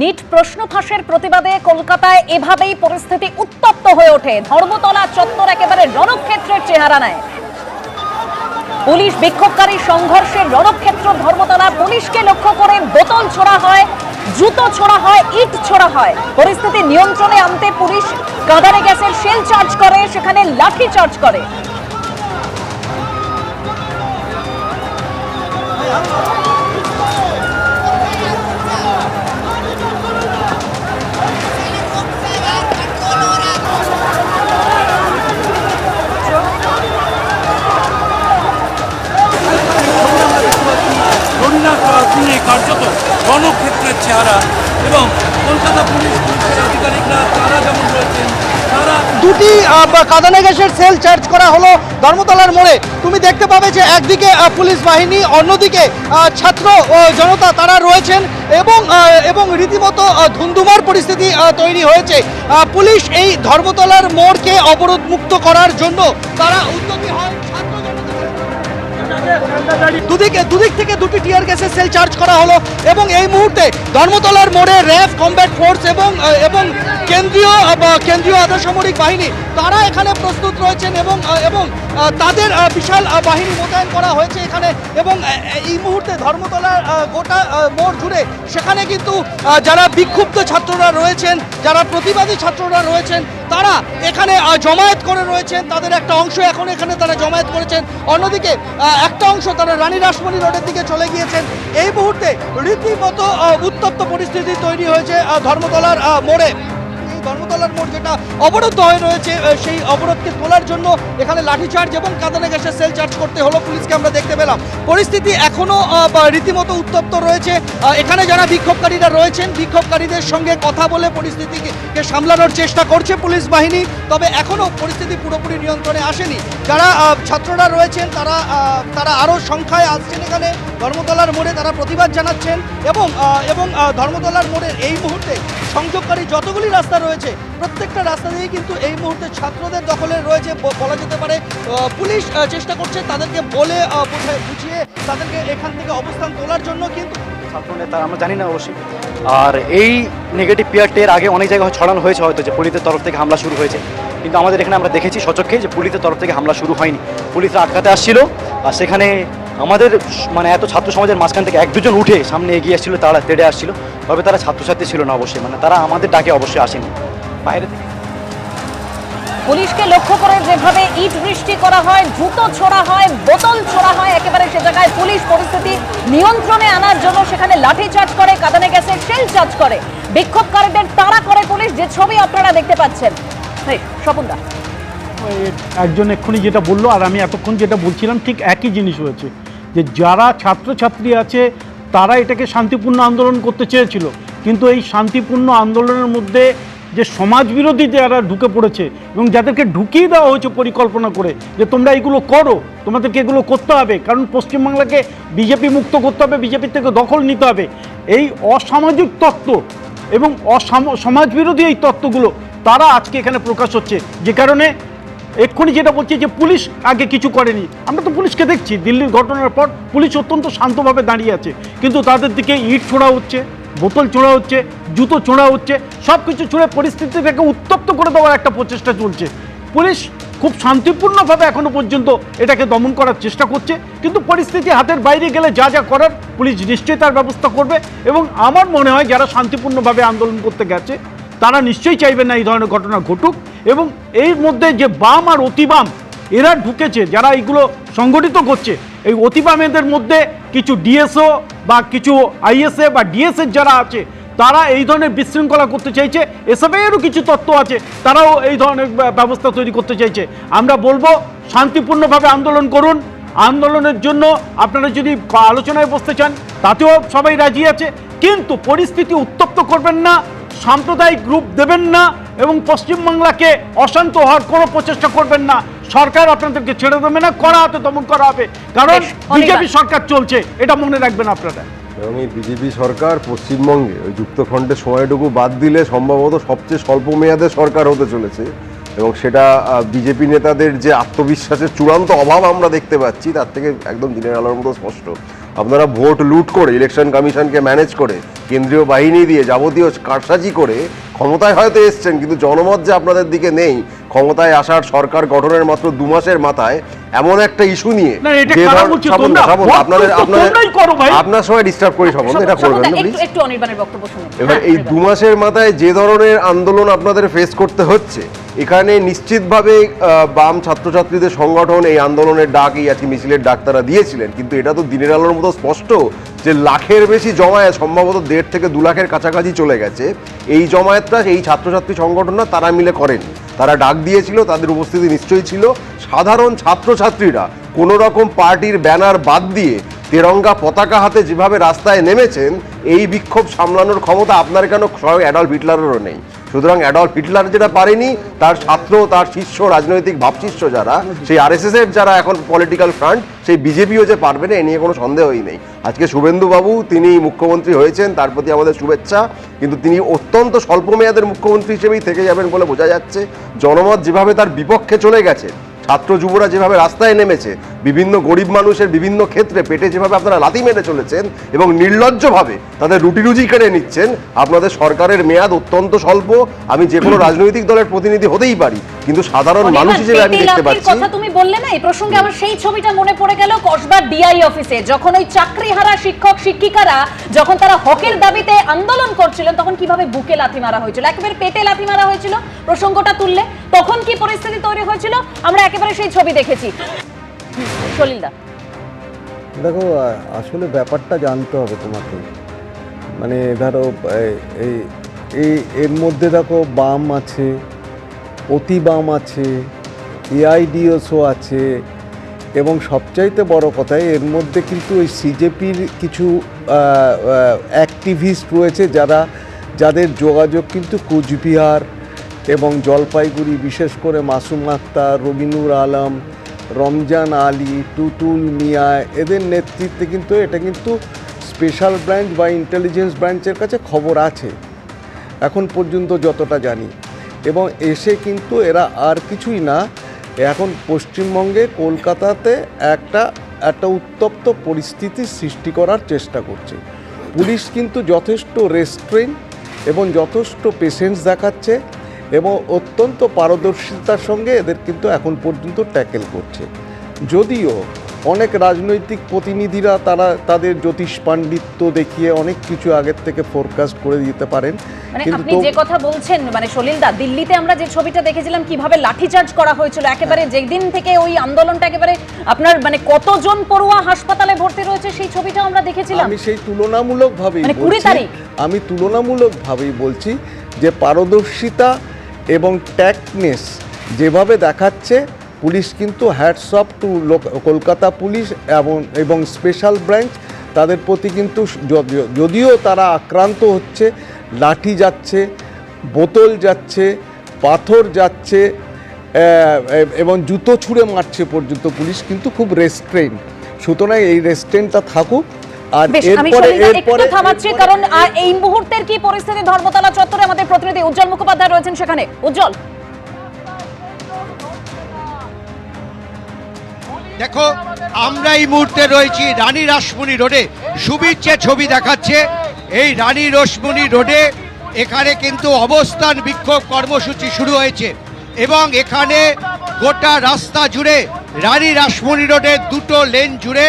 NEET প্রশ্ন ফাঁসের প্রতিবাদে কলকাতায় এভাবেই পরিস্থিতি উত্তপ্ত হয়ে ওঠে। ধর্মতলা চত্বর একেবারে রণক্ষেত্রের চেহারা নেয়। পুলিশ বিক্ষোভকারী সংঘর্ষের রণক্ষেত্র ধর্মতলা। পুলিশকে লক্ষ্য করে বোতল ছোড়া হয়, জুতো ছোড়া হয়, ইট ছোড়া হয়। পরিস্থিতি নিয়ন্ত্রণে আনতে পুলিশ কাঁদানে গ্যাসের শেল চার্জ করে, সেখানে লাঠি চার্জ করে। কার্যত রণক্ষেত্রের চেহারা এবং কলকাতা পুলিশ আধিকারিকরা তারা যেমন রয়েছেন তারা দুটি কাঁদানে গ্যাসের সেল চার্জ করা হলো ধর্মতলার মোড়ে। তুমি দেখতে পাবে যে একদিকে পুলিশ বাহিনী, অন্যদিকে ছাত্র জনতা তারা রয়েছেন এবং রীতিমতো ধুন্ধুমার পরিস্থিতি তৈরি হয়েছে। পুলিশ এই ধর্মতলার মোড়কে অবরোধ মুক্ত করার জন্য তারা উদ্যোগী হয়। দুদিক থেকে দুটি টিয়ার গ্যাসের সেল চার্জ করা হলো এবং এই মুহূর্তে ধর্মতলার মোড়ে র্যাব, কমব্যাট ফোর্স এবং কেন্দ্রীয় আধা সামরিক বাহিনী তারা এখানে প্রস্তুত রয়েছেন এবং তাদের বিশাল বাহিনী মোতায়েন করা হয়েছে এখানে। এবং এই মুহূর্তে ধর্মতলার গোটা মোড় জুড়ে সেখানে কিন্তু যারা বিক্ষুব্ধ ছাত্ররা রয়েছেন, যারা প্রতিবাদী ছাত্ররা রয়েছেন, তারা এখানে জমায়েত করে রয়েছেন। তাদের একটা অংশ এখন এখানে তারা জমায়েত করেছেন, অন্যদিকে একটা অংশ তারা রানী রাসমণি রোডের দিকে চলে গিয়েছেন। এই মুহূর্তে রীতিমতো উত্তপ্ত পরিস্থিতি তৈরি হয়েছে ধর্মতলার মোড়ে। ধর্মতলার মোড় যেটা অবরুদ্ধ হয়ে রয়েছে, সেই অবরোধকে তোলার জন্য এখানে লাঠিচার্জ এবং কাঁদানে গ্যাসের সেল চার্জ করতে হলো পুলিশকে, আমরা দেখতে পেলাম। পরিস্থিতি এখনো রীতিমতো উত্তপ্ত রয়েছে। এখানে যারা বিক্ষোভকারীরা রয়েছেন, বিক্ষোভকারীদের সঙ্গে কথা বলে পরিস্থিতিকে সামলানোর চেষ্টা করছে পুলিশ বাহিনী, তবে এখনো পরিস্থিতি পুরোপুরি নিয়ন্ত্রণে আসেনি। যারা ছাত্ররা রয়েছেন তারা আরও সংখ্যায় আসছেন এখানে ধর্মতলার মোড়ে, তারা প্রতিবাদ জানাচ্ছেন এবং ধর্মতলার মোড়ের এই মুহূর্তে সংযোগকারী যতগুলি রাস্তা রয়েছে প্রত্যেকটা রাস্তা দিয়ে কিন্তু এই মুহূর্তে ছাত্রদের দখলে রয়েছে বলা যেতে পারে। পুলিশ চেষ্টা করছে তাদেরকে বলে বুঝিয়ে তাদেরকে এখান থেকে অবস্থান তোলার জন্য, কিন্তু ছাত্র নেতা আমরা জানি না অবশ্যই। আর এই নেগেটিভ পিয়ারটের আগে অনেক জায়গায় ছড়ানো হয়েছে হয়তো যে পুলিশের তরফ থেকে হামলা শুরু হয়েছে, কিন্তু আমাদের এখানে আমরা দেখেছি সচক্ষে যে পুলিশের তরফ থেকে হামলা শুরু হয়নি। পুলিশরা আটকাতে আসছিল আর সেখানে আমাদের এত ছাত্র সমাজের মাঝখান থেকে এক দুজন উঠে সামনে এগিয়ে আসছিল, তারা তেড়ে আসছিল। তবে তারা ছাত্রছাত্রী ছিল না অবশ্যই, তারা আমাদের ডাকে অবশ্যই আসেনি বাইরে থেকে। পুলিশকে লক্ষ্য করে যেভাবে ইট বৃষ্টি করা হয়, জুতো ছোড়া হয়, বোতল ছোড়া হয়, একেবারে সে জায়গায় পুলিশ পরিস্থিতি নিয়ন্ত্রণে আনার জন্য সেখানে লাঠি চার্জ করে, কাঁদানে গ্যাসের শেল চার্জ করে, বিক্ষোভকারীদের তাড়া করে পুলিশ, যে ছবি আপনারা দেখতে পাচ্ছেন। স্বপনদা, একজন এক্ষুনি যেটা বললো আর আমি এতক্ষণ যেটা বলছিলাম ঠিক একই জিনিস হয়েছে, যে যারা ছাত্রছাত্রী আছে তারা এটাকে শান্তিপূর্ণ আন্দোলন করতে চেয়েছিল, কিন্তু এই শান্তিপূর্ণ আন্দোলনের মধ্যে যে সমাজবিরোধী যারা ঢুকে পড়েছে এবং যাদেরকে ঢুকিয়ে দেওয়া হয়েছে পরিকল্পনা করে যে তোমরা এগুলো করো, তোমাদেরকে এগুলো করতে হবে, কারণ পশ্চিমবাংলাকে বিজেপি মুক্ত করতে হবে, বিজেপির থেকে দখল নিতে হবে, এই অসামাজিক তত্ত্ব এবং সমাজবিরোধী এই তত্ত্বগুলো তারা আজকে এখানে প্রকাশ হচ্ছে। যে কারণে এক্ষুনি যেটা বলছে যে পুলিশ আগে কিছু করেনি, আমরা তো পুলিশকে দেখছি দিল্লির ঘটনার পর পুলিশ অত্যন্ত শান্তভাবে দাঁড়িয়ে আছে, কিন্তু তাদের দিকে ইট ছোড়া হচ্ছে, বোতল ছোড়া হচ্ছে, জুতো ছোড়া হচ্ছে, সব কিছু ছুঁড়ে পরিস্থিতিটাকে উত্তপ্ত করে দেওয়ার একটা প্রচেষ্টা চলছে। পুলিশ খুব শান্তিপূর্ণভাবে এখনো পর্যন্ত এটাকে দমন করার চেষ্টা করছে, কিন্তু পরিস্থিতি হাতের বাইরে গেলে যা যা করার পুলিশ নিশ্চয়ই তার ব্যবস্থা করবে। এবং আমার মনে হয় যারা শান্তিপূর্ণভাবে আন্দোলন করতে গেছে তারা নিশ্চয়ই চাইবেন না এই ধরনের ঘটনা ঘটুক। এবং এর মধ্যে যে বাম আর অতিবাম এরা ঢুকেছে, যারা এইগুলো সংগঠিত করছে, এই অতিবামেদের মধ্যে কিছু ডিএসও বা কিছু আইএসএ বা ডিএসএর যারা আছে তারা এই ধরনের বিশৃঙ্খলা করতে চাইছে। এসবেরও কিছু তত্ত্ব আছে, তারাও এই ধরনের ব্যবস্থা তৈরি করতে চাইছে। আমরা বলবো শান্তিপূর্ণভাবে আন্দোলন করুন। আন্দোলনের জন্য আপনারা যদি আলোচনায় বসতে চান তাতেও সবাই রাজি আছে, কিন্তু পরিস্থিতি উত্তপ্ত করবেন না, সাম্প্রদায়িক গ্রুপ দেবেন না এবং পশ্চিমবাংলাকে অশান্ত হওয়ার কোনো প্রচেষ্টা করবেন না। সরকার আপনাদেরকে ছেড়ে দেবে না, কড়া হাতে দমন করা হবে, কারণ বিজেপি সরকার চলছে, এটা মনে রাখবেন আপনারা। এবং এই বিজেপি সরকার পশ্চিমবঙ্গে ওই যুক্তফ্রন্টের সময়টুকু বাদ দিলে সম্ভবত সবচেয়ে স্বল্প মেয়াদে সরকার হতে চলেছে, এবং সেটা বিজেপি নেতাদের যে আত্মবিশ্বাসের চূড়ান্ত অভাব আমরা দেখতে পাচ্ছি তার থেকে একদম দিনের আলোর মতো স্পষ্ট। আপনারা ভোট লুট করে ইলেকশন কমিশনকে ম্যানেজ করে কেন্দ্রীয় বাহিনী দিয়ে যাবতীয় কারসাজি করে ক্ষমতায় হয়তো এসছেন, কিন্তু জনমত যে আপনাদের দিকে নেই। ক্ষমতায় আসার সরকার গঠনের মাত্র 2 মাসের মাথায় এমন একটা ইস্যু নিয়ে না, এটা যে কারা ধর- বলছে? স্বপন তোমরা দা, স্বপন দা, ভোট আপনাদের তো তোমরাই করো ভাই। আপনার সময় ডিস্টার্ব করি স্বপন দা, এটা করবেন না প্লিজ। একটু অনির্বাণের বক্তব্য শুনুন। এবার এই 2 মাসের মাথায় যে ধরনের আন্দোলন আপনাদের ফেস করতে হচ্ছে, এখানে নিশ্চিতভাবে বাম ছাত্রছাত্রীদের সংগঠন এই আন্দোলনের ডাক, এই আজকে মিছিলের ডাক তারা দিয়েছিলেন, কিন্তু এটা তো দিনের আলোর মতো স্পষ্ট যে লাখের বেশি জমায়েত, সম্ভবত 1.5 থেকে 2 লাখের কাছাকাছি চলে গেছে। এই জমায়েতটা এই ছাত্রছাত্রী সংগঠন না, তারা মিলে করেনি, তারা ডাক দিয়েছিল, তাদের উপস্থিতি নিশ্চয়ই ছিল। সাধারণ ছাত্রছাত্রীরা কোনো রকম পার্টির ব্যানার বাদ দিয়ে তেরঙ্গা পতাকা হাতে যেভাবে রাস্তায় নেমেছেন, এই বিক্ষোভ সামলানোর ক্ষমতা আপনার কেন স্বয়ং অ্যাডলফ হিটলারেরও নেই। সুতরাং অ্যাডলফ হিটলার যেটা পারেনি, তার ছাত্র, তার শিষ্য, রাজনৈতিক ভাবশিষ্য যারা, সেই RSS এর যারা এখন পলিটিক্যাল ফ্রন্ট, সেই বিজেপিও যে পারবে না, এ নিয়ে কোনো সন্দেহই নেই। আজকে শুভেন্দুবাবু তিনি মুখ্যমন্ত্রী হয়েছেন, তার প্রতি আমাদের শুভেচ্ছা, কিন্তু তিনি অত্যন্ত স্বল্প মেয়াদের মুখ্যমন্ত্রী হিসেবেই থেকে যাবেন বলে বোঝা যাচ্ছে। জনমত যেভাবে তার বিপক্ষে চলে গেছে, ছাত্র যুবরা যেভাবে রাস্তায় নেমেছে, বিভিন্ন গরিব মানুষের বিভিন্ন ক্ষেত্রে পেটে যেভাবে আপনারা লাথি মেরে চলেছেন এবং নির্লজ্জভাবে তাদের রুটি রুজি কেড়ে নিচ্ছেন, আপনাদের সরকারের মেয়াদ অত্যন্ত স্বল্প। আমি যে কোনো রাজনৈতিক দলের প্রতিনিধি হতেই পারি, কিন্তু সাধারণ মানুষ হিসেবে আমি দেখতে পাচ্ছি। কথা তুমি বললে না, এই প্রসঙ্গে আমার সেই ছবিটা মনে পড়ে গেল কসবার ডিআই অফিসে, যখন ওই চাকরিহারা শিক্ষক শিক্ষিকারা যখন তারা হকের দাবিতে আন্দোলন করছিলেন, তখন কিভাবে বুকে লাথি মারা হয়েছিল, একেবারে পেটে লাথি মারা হয়েছিল। প্রসঙ্গটা তুললে তখন কি পরিস্থিতি তৈরি হয়েছিল, আমরা একেবারে সেই ছবি দেখেছি। সলিলদা, দেখো, আসলে ব্যাপারটা জানতে হবে তোমাকে। মানে ধরো এর মধ্যে দেখো বাম আছে, অতি বাম আছে, এআইডিএসও আছে, এবং সবচাইতে বড় কথা এর মধ্যে কিন্তু ওই সিজেপির কিছু অ্যাক্টিভিস্ট রয়েছে যাদের যোগাযোগ কিন্তু কোচবিহার এবং জলপাইগুড়ি, বিশেষ করে মাসুম আক্তার, রবিনুর আলম, রমজান আলী, টুটুল মিয়া, এদের নেতৃত্বে কিন্তু এটা কিন্তু স্পেশাল ব্রাঞ্চ বা ইন্টেলিজেন্স ব্রাঞ্চের কাছে খবর আছে এখন পর্যন্ত যতটা জানি। এবং এসে কিন্তু এরা আর কিছুই না, এখন পশ্চিমবঙ্গে কলকাতাতে একটা উত্তপ্ত পরিস্থিতির সৃষ্টি করার চেষ্টা করছে। পুলিশ কিন্তু যথেষ্ট রেস্ট্রেইন এবং যথেষ্ট পেশেন্স দেখাচ্ছে এবং অত্যন্ত পারদর্শিতার সঙ্গে এদের কিন্তু এখন পর্যন্ত ট্যাকেল করছে। যদিও অনেক রাজনৈতিক প্রতিনিধিরা তাদের জ্যোতিষ পাণ্ডিত্য দেখিয়ে অনেক কিছু আগের থেকে ফোরকাস্ট করে দিতে পারেন, মানে কিন্তু আপনি যে কথা বলছেন, মানে সলিলদা, দিল্লিতে আমরা যে ছবিটা দেখেছিলাম কিভাবে লাঠিচার্জ করা হয়েছিল, একেবারে যেদিন থেকে ওই আন্দোলনটা একেবারে আপনার মানে কতজন পড়ুয়া হাসপাতালে ভর্তি রয়েছে, সেই ছবিটাও আমরা দেখেছিলাম। আমি সেই তুলনামূলকভাবেই মানে 20 তারিখ বলছি যে পারদর্শিতা এবং ট্যাক্টনেস যেভাবে দেখাচ্ছে পুলিশ, কিন্তু hats off to Kolkata police এবং স্পেশাল ব্রাঞ্চ, তাদের প্রতি কিন্তু যদিও তারা আক্রান্ত হচ্ছে, লাঠি যাচ্ছে, বোতল যাচ্ছে, পাথর যাচ্ছে এবং জুতো ছুঁড়ে মারছে পর্যন্ত, পুলিশ কিন্তু খুব রেস্ট্রেইন। সুতরাং এই রেস্ট্রেইনটা থাকুক। আর একটু থামাচ্ছি, কারণ এই মুহূর্তের কি পরিস্থিতি ধর্মতলা চত্বরে, আমাদের প্রতিনিধি উজ্জ্বল মুখোপাধ্যায় রয়েছেন সেখানে। উজ্জ্বল, দেখো, আমরা এই মুহূর্তে রয়েছি রানী রাসমণি রোডে। সুবীর যে ছবি দেখাচ্ছে, এই রানী রাসমণি রোডে এখানে কিন্তু অবস্থান বিক্ষোভ কর্মসূচি শুরু হয়েছে এবং এখানে গোটা রাস্তা জুড়ে রানী রাসমণি রোডের 2 লেন জুড়ে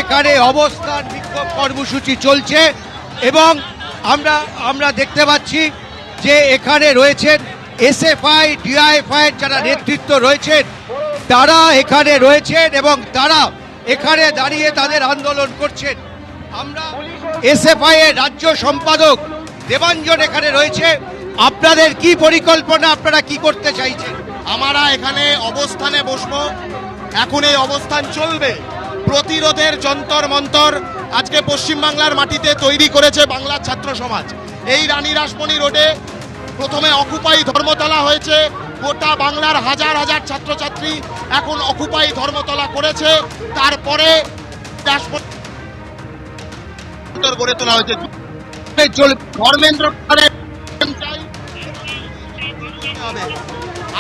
এখানে অবস্থান বিক্ষোভ কর্মসূচি চলছে এবং আমরা দেখতে পাচ্ছি যে এখানে রয়েছেন এসএফআই, ডিআইএফআই যারা নেতৃত্ব রয়েছেন, তারা এখানে রয়েছেন এবং তারা এখানে দাঁড়িয়ে তাদের আন্দোলন করছেন। আমরা এসএফআই এর রাজ্য সম্পাদক দেবাঞ্জন এখানে রয়েছে। আপনাদের কি পরিকল্পনা, আপনারা কি করতে চাইছেন? আমরা এখানে অবস্থানে বসবো, এখন এই অবস্থান চলবে। প্রতিরোধের যন্তর মন্তর আজকে পশ্চিমবাংলার মাটিতে তৈরি করেছে বাংলার ছাত্র সমাজ। এই রানী রাসমণি রোডে প্রথমে অকুপাই ধর্মতলা হয়েছে, গোটা বাংলার হাজার হাজার ছাত্রছাত্রী এখন অকুপাই ধর্মতলা করেছে, তারপরে গড়ে তোলা হয়েছে। ধর্মেন্দ্র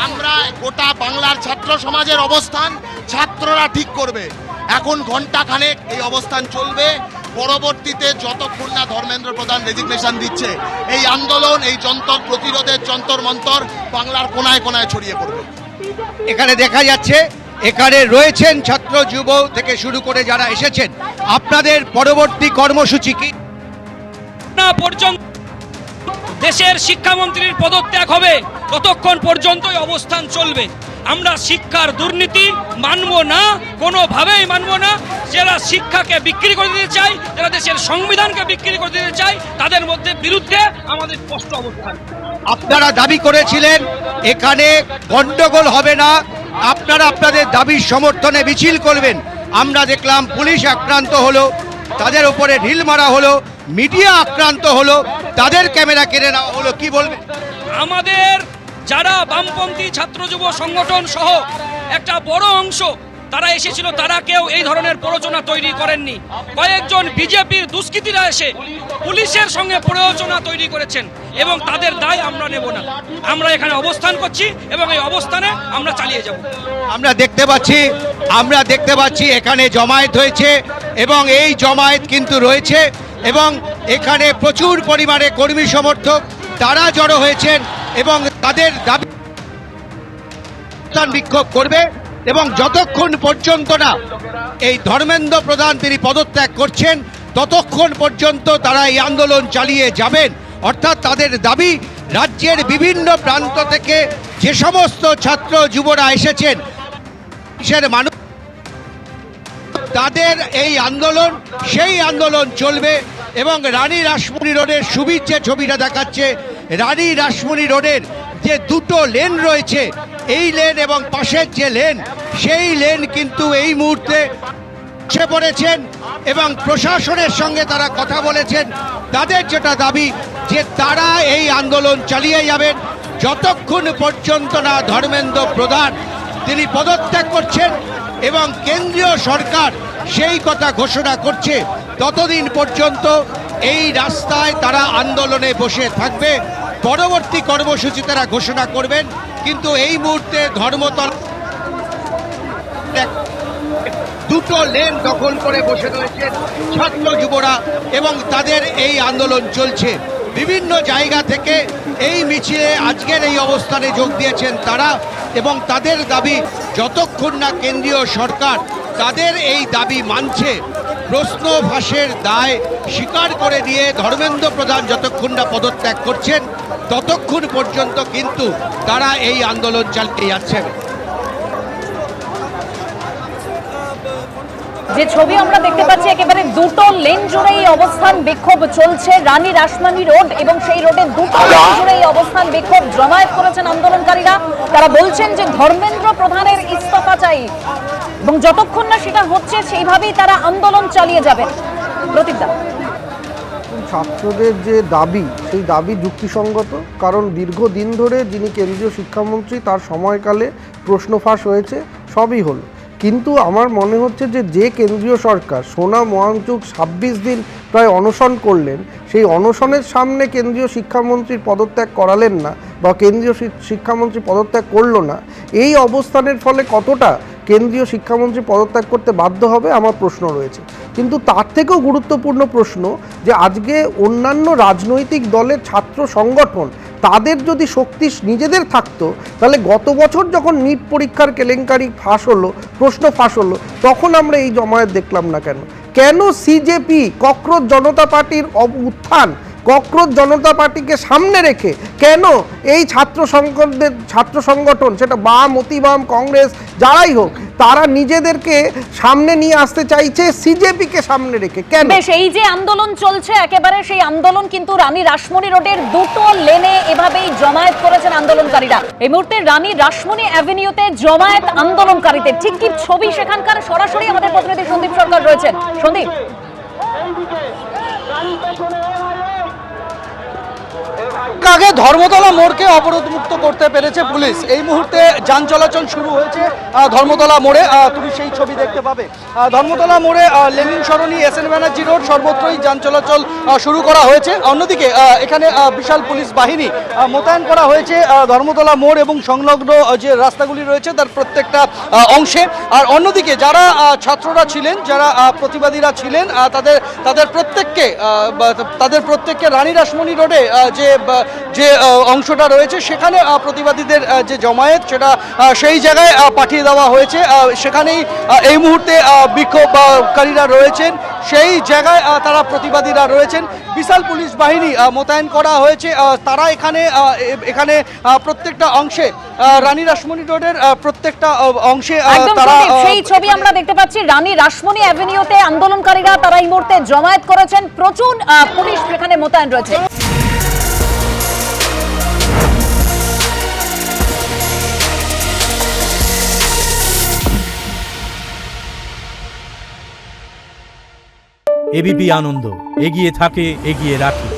আমরা গোটা বাংলার ছাত্র সমাজের অবস্থান ছাত্ররা ঠিক করবে। এখন ঘন্টা খানেক এই অবস্থান চলবে। পরবর্তীতে যতক্ষণ না ধর্মেন্দ্র প্রধান রেজিগনেশন দিচ্ছে এই আন্দোলন, এই যন্তর প্রতিরোধের যন্তর মন্তর বাংলার কোনায় কোনায় ছড়িয়ে পড়বে। এখানে দেখা যাচ্ছে এখানে রয়েছেন ছাত্র যুব থেকে শুরু করে যারা এসেছেন, আপনাদের পরবর্তী কর্মসূচি কি? না পর্যন্ত দেশের শিক্ষামন্ত্রীর পদত্যাগ হবে ততক্ষণ পর্যন্তই অবস্থান চলবে। আমরা শিক্ষার দুর্নীতি মানব না, কোনোভাবেই মানব না। যারা শিক্ষাকে বিক্রি করে দিতে চায়, যারা দেশের সংবিধানকে বিক্রি করে দিতে চায়, তাদের মধ্যে বিরুদ্ধে আমাদের স্পষ্ট অবস্থান। আপনারা দাবি করেছিলেন এখানে গন্ডগোল হবে না, আপনারা আপনাদের দাবির সমর্থনে মিছিল করবেন। আমরা দেখলাম পুলিশ আক্রান্ত হলো, তাদের উপরে ঢিল মারা হলো, মিডিয়া আক্রান্ত হলো, তাদের ক্যামেরা কেড়ে নেওয়া হলো, কি বলবেন? আমাদের যারা বামপন্থী ছাত্র যুব সংগঠন সহ একটা বড় অংশ তারা এসেছিল, তারা কেউ এই ধরনের প্ররোচনা তৈরি করেননি। কয়েকজন বিজেপির দুষ্কৃতীরা এসে পুলিশের সঙ্গে প্ররোচনা তৈরি করেছেন এবং তাদের দায় আমরা নেব না। আমরা এখানে অবস্থান করছি এবং এই অবস্থানে আমরা চালিয়ে যাব। আমরা দেখতে পাচ্ছি এখানে জমায়েত হয়েছে এবং এই জমায়েত কিন্তু রয়েছে এবং এখানে প্রচুর পরিমাণে কর্মী সমর্থক তারা জড়ো হয়েছেন এবং তাদের দাবি বিক্ষোভ করবে এবং যতক্ষণ পর্যন্ত না এই ধর্মেন্দ্র প্রধান তিনি পদত্যাগ করছেন ততক্ষণ পর্যন্ত তারা এই আন্দোলন চালিয়ে যাবেন। অর্থাৎ তাদের দাবি, রাজ্যের বিভিন্ন প্রান্ত থেকে যে সমস্ত ছাত্র যুবরা এসেছেন দেশের মানুষ, তাদের এই আন্দোলন সেই আন্দোলন চলবে। এবং রানী রাসমণি রোডের সুবীর যে ছবিটা দেখাচ্ছে, রানী রাসমণি রোডের যে দুটো লেন রয়েছে, এই লেন এবং পাশের যে লেন, সেই লেন কিন্তু এই মুহূর্তে বসে পড়েছেন এবং প্রশাসনের সঙ্গে তারা কথা বলেছেন। তাদের যেটা দাবি যে তারা এই আন্দোলন চালিয়ে যাবেন যতক্ষণ পর্যন্ত না ধর্মেন্দ্র প্রধান তিনি পদত্যাগ করছেন এবং কেন্দ্রীয় সরকার সেই কথা ঘোষণা করছে, ততদিন পর্যন্ত এই রাস্তায় তারা আন্দোলনে বসে থাকবে। পরবর্তী কর্মসূচি তারা ঘোষণা করবেন। কিন্তু এই মুহূর্তে ধর্মতলা দুটো লেন দখল করে বসে রয়েছেন ছাত্র যুবরা এবং তাদের এই আন্দোলন চলছে। বিভিন্ন জায়গা থেকে এই মিছিলে আজকের এই অবস্থানে যোগ দিয়েছেন তারা এবং তাদের দাবি যতক্ষণ না কেন্দ্রীয় সরকার তাদের এই দাবি মানছে, প্রশ্ন ফাঁসের দায় স্বীকার করে দিয়ে ধর্মেন্দ্র প্রধান যতক্ষণ না পদত্যাগ করছেন ততক্ষণ পর্যন্ত কিন্তু তারা এই আন্দোলন চালিয়ে যাচ্ছেন। যে ছবি আমরা দেখতে পাচ্ছি, একেবারে দুটো লেন জুড়ে এই অবস্থান বিক্ষোভ চলছে। রানী রাসমণি রোড এবং সেই রোডে দুটো লেন জুড়ে এই অবস্থান বিক্ষোভ জমায়েত করেছেন আন্দোলনকারীরা। তারা বলছেন যে ধর্মেন্দ্র প্রধানের ইস্তফা চাই এবং যতক্ষণ না সেটা হচ্ছে সেইভাবেই তারা আন্দোলন চালিয়ে যাবেন। প্রতিজ্ঞা, ছাত্রদের যে দাবি, সেই দাবি যুক্তিসঙ্গত, কারণ দীর্ঘদিন ধরে যিনি কেন্দ্রীয় শিক্ষামন্ত্রী তার সময়কালে প্রশ্ন ফাঁস হয়েছে, সবই হলো। কিন্তু আমার মনে হচ্ছে যে কেন্দ্রীয় সরকার সোনা মহাংচুক 26 দিন প্রায় অনশন করলেন, সেই অনশনের সামনে কেন্দ্রীয় শিক্ষামন্ত্রীর পদত্যাগ করালেন না বা কেন্দ্রীয় শিক্ষামন্ত্রী পদত্যাগ করলো না, এই অবস্থানের ফলে কতটা কেন্দ্রীয় শিক্ষামন্ত্রী পদত্যাগ করতে বাধ্য হবে আমার প্রশ্ন রয়েছে। কিন্তু তার থেকেও গুরুত্বপূর্ণ প্রশ্ন যে আজকে অন্যান্য রাজনৈতিক দলের ছাত্র সংগঠন তাদের যদি শক্তি নিজেদের থাকতো, তাহলে গত বছর যখন নিট পরীক্ষার কেলেঙ্কারি ফাঁস হলো, প্রশ্ন ফাঁস হলো, তখন আমরা এই জমায়েত দেখলাম না কেন? কেন সিজেপি, ককরোচ জনতা পার্টির উত্থান, ককরোচ জনতা পার্টিকে সামনে রেখে কেন এই ছাত্র সংগঠন, সেটা বাম, অতি বাম, কংগ্রেস, যারাই হোক, তারা নিজেদেরকে সামনে নিয়ে আসতে চাইছে সিজেপিকে সামনে রেখে? কেন? বেশ, এই যে আন্দোলন চলছে একেবারে সেই আন্দোলন কিন্তু রানী রাসমণি রোডের দুটো লেনে এভাবেই জমায়েত করেছেন আন্দোলনকারীরা। এই মুহূর্তে রানী রাসমণি অ্যাভিনিউতে জমায়েত আন্দোলনকারীদের ঠিক কি ছবি সেখানকার, সরাসরি আমাদের প্রতিনিধি সন্দীপ সরকার রয়েছেন। সন্দীপ, আগে ধর্মতলা মোড়কে অবরোধমুক্ত করতে পেরেছে পুলিশ। এই মুহূর্তে যান চলাচল শুরু হয়েছে ধর্মতলা মোড়ে। তুমি সেই ছবি দেখতে পাবে। ধর্মতলা মোড়ে লেনিন সরণি, SN ব্যানার্জি রোড সর্বত্রই যান চলাচল শুরু করা হয়েছে। অন্যদিকে এখানে বিশাল পুলিশ বাহিনী মোতায়েন করা হয়েছে ধর্মতলা মোড় এবং সংলগ্ন যে রাস্তাগুলি রয়েছে তার প্রত্যেকটা অংশে। আর অন্যদিকে যারা ছাত্ররা ছিলেন, যারা প্রতিবাদীরা ছিলেন, তাদের প্রত্যেককে রানী রাসমণি রোডে যে অংশটা রয়েছে সেখানে প্রতিবাদীদের যে জমায়েত সেটা সেই জায়গায় পাঠিয়ে দেওয়া হয়েছে। সেখানেই এই মুহূর্তে বিক্ষোভকারীরা রয়েছেন, সেই জায়গায় তারা প্রতিবাদীরা রয়েছেন। বিশাল পুলিশ বাহিনী মোতায়েন করা হয়েছে। তারা এখানে প্রত্যেকটা অংশে রানী রাসমণি রোডের প্রত্যেকটা অংশে তারা সেই ছবি আমরা দেখতে পাচ্ছি। রানী রাসমণি অ্যাভিনিউতে আন্দোলনকারীরা তারা এই মুহূর্তে জমায়েত করেছেন, প্রচুর পুলিশ এখানে মোতায়েন রয়েছে। এবিপি আনন্দ, এগিয়ে থাকে, এগিয়ে রাখে।